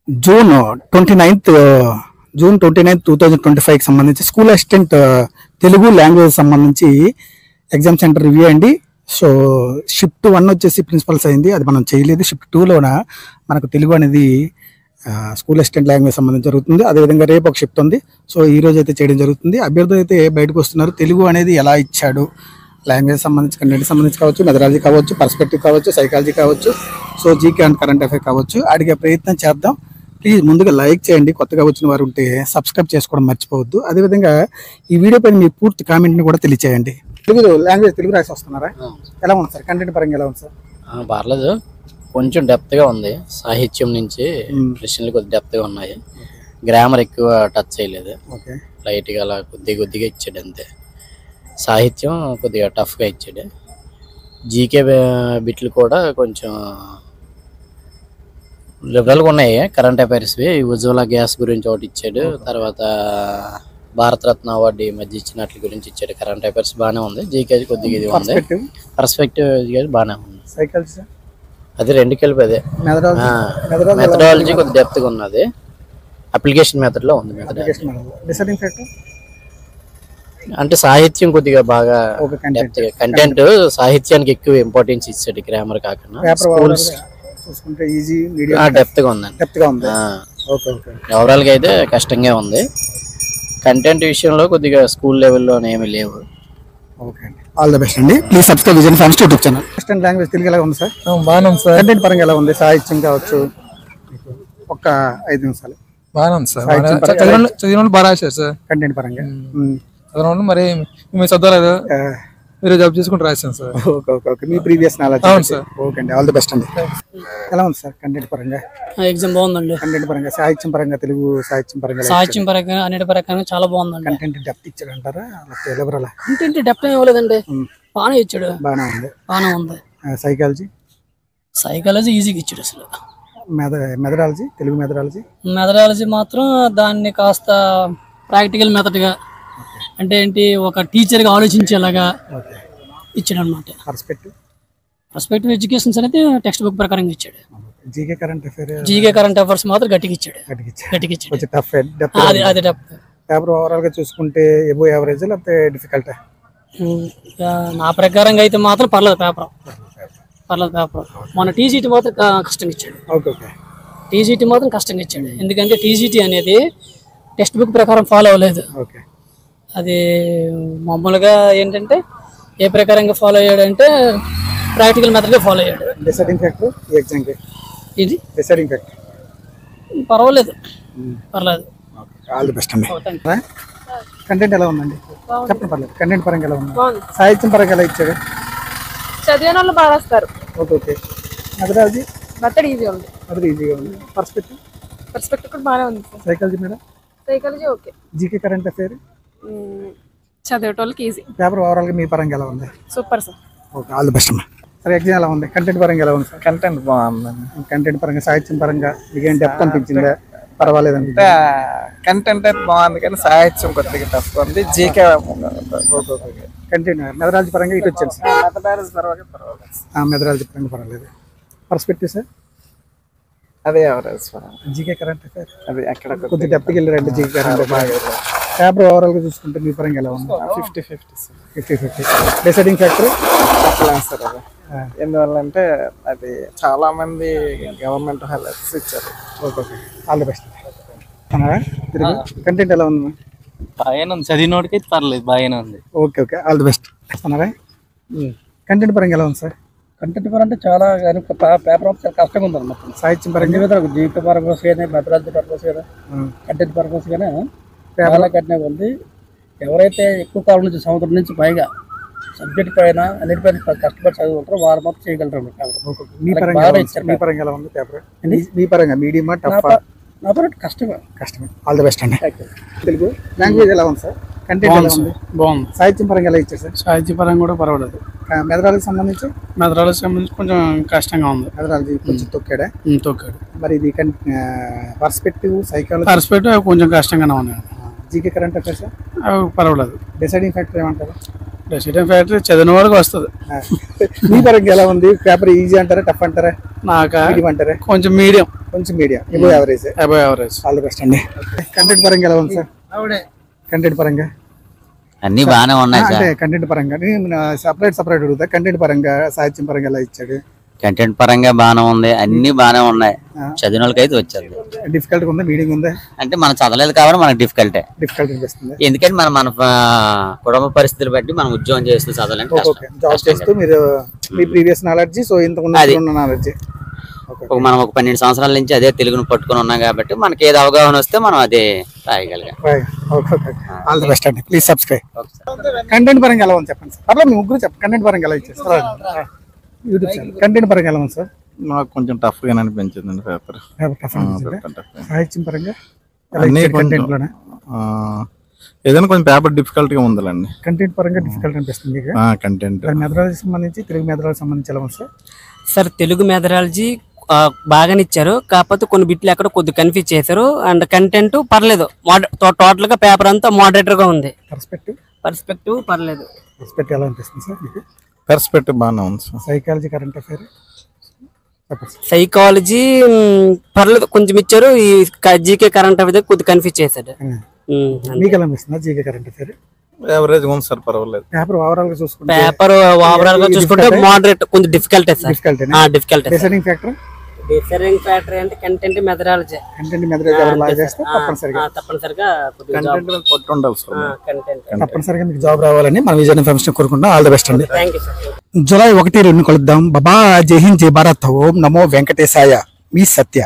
June 29th June 29 2025కి సంబంధించి school assistant Telugu language సంబంధించి exam centre review అండి. సో షిఫ్ట్ 1 వచ్చేసి ప్రిన్సిపల్స్ అయింది, అది మనం చేయలేదు. షిఫ్ట్ 2లోన మనకు తెలుగు అనేది స్కూల్ అసిస్టెంట్ లాంగ్వేజ్ సంబంధించి జరుగుతుంది. అదేవిధంగా రేపు ఒక షిఫ్ట్ ఉంది. సో ఈ రోజు అయితే చేయడం జరుగుతుంది. అభ్యర్థులు అయితే బయటకు వస్తున్నారు. తెలుగు అనేది ఎలా ఇచ్చాడు, లాంగ్వేజ్ సంబంధించి, కంటెంట్ సంబంధించి కావచ్చు, మెథడాలజీ కావచ్చు, పర్స్పెక్టివ్ కావచ్చు, సైకాలజీ కావచ్చు, so GK and current affair కావచ్చు, అడిగే ప్రయత్నం చేద్దాం. ప్లీజ్ ముందుగా లైక్ చేయండి, కొత్తగా వచ్చిన వారు ఉంటే సబ్స్క్రైబ్ చేసుకోవడం మర్చిపోవద్దు. అదేవిధంగా ఈ వీడియో పైన మీ పూర్తి కామెంట్ని కూడా తెలియచేయండి. తెలుగు లాంగ్వేజ్ తెలుగు రాసి వస్తున్నారా? ఎలా ఉంది సార్? కంటెంట్ పరంగా ఎలా ఉంది సార్? పర్లేదు, కొంచెం డెప్త్గా ఉంది. సాహిత్యం నుంచి ప్రశ్నలు కొద్ది డెప్త్గా ఉన్నాయి. గ్రామర్ ఎక్కువ టచ్ చేయలేదు, లైట్గా అలా కొద్దిగా ఇచ్చాడు అంతే. సాహిత్యం కొద్దిగా టఫ్గా ఇచ్చాడు. జీకే బిట్లు కూడా కొంచెం లిబరల్గా ఉన్నాయి. కరెంట్ అఫైర్స్వి ఉజ్వల గ్యాస్ గురించి ఒకటి ఇచ్చాడు. తర్వాత భారతరత్న అవార్డు ఈ మధ్య ఇచ్చినట్ల గురించి ఇచ్చాడు. కరెంట్ అఫైర్స్ బాగానే ఉంది. జీకే కొద్దిగా ఇది ఉంది. పర్స్పెక్టివ్ బాగానే ఉంది. సైకాలజీ అది రెండు కలిపి అదే. మెథడాలజీ కొద్ది డెప్త్గా ఉన్నది. అప్లికేషన్ మెథడ్ లో ఉంది. అంటే సాహిత్యం కొద్దిగా బాగా కంటెంట్ సాహిత్యానికి ఎక్కువ ఇంపార్టెన్స్ ఇచ్చాడు, గ్రామర్ కాకుండా. డెప్త్ గా ఉంది. ఓవరాల్ గా అయితే కష్టంగా ఉంది. కంటెంట్ విషయంలో కొద్దిగా స్కూల్ లెవెల్లో ఏమీ లేవు. ఆల్ ద బెస్ట్ అండి. Please subscribe vision forms YouTube channel. Assistant language Telugu ఎలా ఉంది సార్? బాగానే ఉంది సార్. కంటెంట్ పరంగా ఎలా ఉంది? సాహిత్యం కావచ్చు, ఒక 5 నిమిషాలు. బాగానే ఉంది సార్. చదివిన బాగా రాశారు సార్. కంటెంట్ పరంగా చదవడం మరి మేము చదవలేదు, మీరు జాబ్ చేసుకుంటూ రాశాను సార్. ఓకే, మీ ప్రీవియస్ నాలెడ్జ్. అవును సార్. ఓకే అండి, ఆల్ ది బెస్ట్ అండి. ఎలా ఉంది సార్ కంటెంట్ పరంగా? ఎగ్జామ్ బాగుందండి. కంటెంట్ పరంగా, సాహిత్యం పరంగా, తెలుగు సాహిత్యం పరంగా అన్నిటి పరంగా చాలా బాగుందండి. కంటెంట్ డెప్త్ ఇచ్చాడు అంటారా? కంటెంట్ డెప్త్ ఏం ఇవ్వలేదండి, బాగానే ఇచ్చాడు. బాగానే ఉంది. సైకాలజీ ఈజీగా ఇచ్చాడు అసలు. మెథడాలజీ, తెలుగు మెథడాలజీ మాత్రం దాన్ని కాస్త ప్రాక్టికల్ మెథడ్గా, అంటే ఏంటి, ఒక టీచర్గా ఆలోచించేలాగా ఇచ్చాడు అనమాట. పర్స్పెక్టివ్ ఎడ్యుకేషన్స్ అనేది టెక్స్ట్ బుక్ ప్రకారంగా ఇచ్చాడు. జీకే కరెంట్ అఫైర్స్ మాత్రం గట్టిగా ఇచ్చాడు. అది డెప్త్. పేపర్ ఓవరాల్ గా చూసుకుంటే ఎబో యావరేజ్ లేకపోతే డిఫికల్ట్? నా ప్రకారంగా అయితే మాత్రం పర్లేదు పేపర్. మన టీజీటీ మాత్రం కష్టంగా ఇచ్చాడు. టీజీటీ మాత్రం కష్టంగా ఇచ్చాడు. ఎందుకంటే టీజీటీ అనేది టెక్స్ట్ బుక్ ప్రకారం ఫాలో అవ్వలేదు. అది మామూలుగా ఏంటంటే ఏ ప్రకారంగా ఫాలో అయ్యాడంటే ప్రాక్టికల్ మెథడ్గా ఫాలో అయ్యాడు. డిసైడింగ్ ఫ్యాక్టర్ ఈ ఎగ్జామ్ కి ఇది డిసైడింగ్ ఫ్యాక్టర్. పర్వాలేదు. ఆల్ ది బెస్ట్ అండి. కంటెంట్ ఎలా ఉందండి? చెప్పండి. పర్లేదు. కంటెంట్ పరంగా ఎలా ఉంది? సాహిత్యం పరంగా ఎలా ఇచ్చాడు? చదివిన వాళ్ళు బాగా రాస్తారు. ఓకే. మెథడాలజీ ఈజీగా ఉంది. పర్స్పెక్టివ్ కూడా బాగానే ఉంది. Psychology okay. GK current affair చదివేటోళ్ళకి ఈజీ. పేపర్ ఓవరాల్ గా మీ పరంగా ఎలా ఉంది? Super sir. Okay, all the best అమ్మా. సరే, ఎగ్జామ్ ఎలా ఉంది? కంటెంట్ పరంగా ఎలా ఉంది సార్? కంటెంట్ బాగుంది. కంటెంట్ పరంగా, సాహిత్యం పరంగా మీకేం డెప్త్ అనిపించిందా? పర్వాలేదండి. కంటెంట్ అయితే బాగుంది కానీ సాహిత్యం కొద్దిగా టఫ్ ఉంది. జీకే కంటెంట్ మెథడాలజీ పరంగా ఇటు వచ్చాను సార్. మెథడాలజీ పరంగా పర్వాలేదు. పర్స్పెక్టివ్ సార్ అదే ఎవరేజ్. జీకే కరెంట్ అఫైర్ అది అక్కడ కొద్దిగా డెప్త్కి వెళ్ళారండి. GK current affair paper overall గా చూసుకుంటే మీ పరంగా ఎలా ఉంది? 50-50. డిసైడింగ్ ఫ్యాక్టర్ సార్ అది. ఎందువల్ల అంటే అది చాలా మంది గవర్నమెంట్ హాలిడేస్ ఇచ్చారు. Okay, all the best. Content ఎలా ఉంది? బాగానే ఉంది. చదివినోడికి పర్లేదు, బాగానే ఉంది. Okay, all the best. Content పరంగా ఎలా ఉంది సార్? కంటెంట్ పరంగా చాలా పేపర్ చాలా కష్టంగా ఉంది అన్నమాట. సాహిత్యం పరంగా, జీకే పర్పస్ కానీ, మెథడాలజీ పర్పస్ కానీ, కంటెంట్ పర్పస్ కానీ చాలా కఠినంగా ఉంది. ఎవరైతే ఎక్కువ కాలం నుంచి, సంవత్సరం నుంచి పైగా సబ్జెక్ట్ పైన అన్నిటిపైన కష్టపడి చదువుకుంటారో వారు మాత్రం చేయగలరు. మీ పరంగా ఎలా ఉంది పేపర్? మీ పరంగా మీడియమా టఫా? నా పరంగా కష్టమే. ఆల్ ది బెస్ట్ అండి. తెలుగు లాంగ్వేజ్ ఎలా ఉంది సార్? కంటెంట్ ఎలా ఉంది? బాగుంది. సాహిత్యం పరంగా ఎలా ఇచ్చారు సార్? సాహిత్య పరంగా కూడా పర్వాలేదు. మెథడాలజీ సంబంధించి కొంచెం కష్టంగా ఉంది. మెథడాలజీ కొంచెం తొక్కాడు. మరి ఇది పర్స్పెక్టివ్, కొంచెం కష్టంగానే ఉంది. జీకే కరెంట్ అఫైర్స్ పర్వాలేదు. డిసైడింగ్ ఫ్యాక్టర్ ఏమంటారు? ప్రెసిడెంట్ ఫ్యాక్టరీ చదివిన వాళ్ళకి వస్తుంది. మీ పరంగా ఎలా ఉంది? పేపర్ ఈజీ అంటారా, టఫ్ అంటారా, నాకు మీడియం అంటారా? కొంచెం medium. Above average. All the best అండి. కంటెంట్ పరంగా ఎలా ఉంది సార్? కంటెంట్ పరంగా అన్ని బాగానే ఉన్నాయి అంటే కంటెంట్ పరంగా సపరేట్ అడుగుతా. కంటెంట్ పరంగా సాహిత్యం పరంగా ఎలా ఇచ్చాడు? కంటెంట్ పరంగా బాగానే ఉంది, అన్ని బాగానే ఉన్నాయి. చదివిన వాళ్ళకి అయితే వచ్చారు. డిఫికల్ట్ ఉందా, మీడియం ఉందా? అంటే మనం చదవలేదు కాబట్టి మనకు డిఫికల్ట్ అనిపిస్తుంది. ఎందుకంటే మన కుటుంబ పరిస్థితులు బట్టి మనం ఉద్యోగం చేస్తూ చదవాలంటే జాబ్ చేస్తూ మీరు మీ ప్రీవియస్ నాలెడ్జ్, సో ఇంతకుముందు ఉన్న నాలెడ్జ్, మనం ఒక 12 సంవత్సరాల నుంచి అదే తెలుగును పట్టుకుని ఉన్నాం కాబట్టి మనకి ఏది అవగాహన వస్తే మనం అదే రాయగలిగాం. ఆల్ ది బెస్ట్ అండి. Please subscribe. కంటెంట్ పరంగా ఎలా ఉంది చెప్పండి సార్. అట్లా మీ ముగ్గురు చెప్పండి. కంటెంట్ పరంగా ఎలా ఇచ్చేస్తారు యూట్యూబ్ ఛానల్? కంటెంట్ పరంగా ఎలా ఉంది సార్? నాకు కొంచెం టఫ్ గా అనిపించింది పేపర్. సాహిత్యం పరంగా ఏదైనా కొంచెం పేపర్ డిఫికల్ట్ గా ఉందండి. కంటెంట్ పరంగా డిఫికల్ట్ అనిపిస్తుంది. కంటెంట్ మెథడాలజీ సంబంధించి, తెలుగు మెథడాలజీ సంబంధించి ఎలా ఉంది సార్? సార్ తెలుగు మెథడాలజీ బాగానే ఇచ్చారు, కాకపోతే కొన్ని బిట్లు ఎక్కడ కొద్దిగా కన్ఫ్యూజ్ చేశారు. అండ్ కంటెంట్ పర్లేదు, టోటల్ గా పేపర్ అంతా మోడరేటర్ గా ఉంది. పర్స్పెక్టివ్ పర్లేదు. పర్స్పెక్టివ్ ఎలా అనిపిస్తుంది సార్ మీకు? పర్స్పెక్టివ్ బాగానే ఉంది sir. Psychology, current affair, psychology పర్లేదు కొంచెం ఇచ్చారు. ఈ జీకే కరెంట్ అఫైర్ కొద్దిగా కన్ఫ్యూజ్ చేశాడు. మీకు ఎలా అనిపిస్తుంది జీకే కరెంట్ అఫైర్? యావరేజ్ ఉంది సార్, పర్వాలేదు. పేపర్ ఓవరాల్ గా చూసుకుంటే మోడరేట్ కొంచెం difficult sir. Difficult. Deciding factor అంటే కంటెంట్ మెథడాలజీ. తప్పనిసరిగా కంటెంట్ మీకు జాబ్ రావాలని మన విజయ్ ఇన్ఫర్మేషన్ కోరుకుంటాం. ఆల్ ది బెస్ట్ అండి. జూలై 1, 2 కలుద్దాం. బాబా, జై హింద్, జై భారత్, ఓం నమో వెంకటేశాయ. మీ సత్య.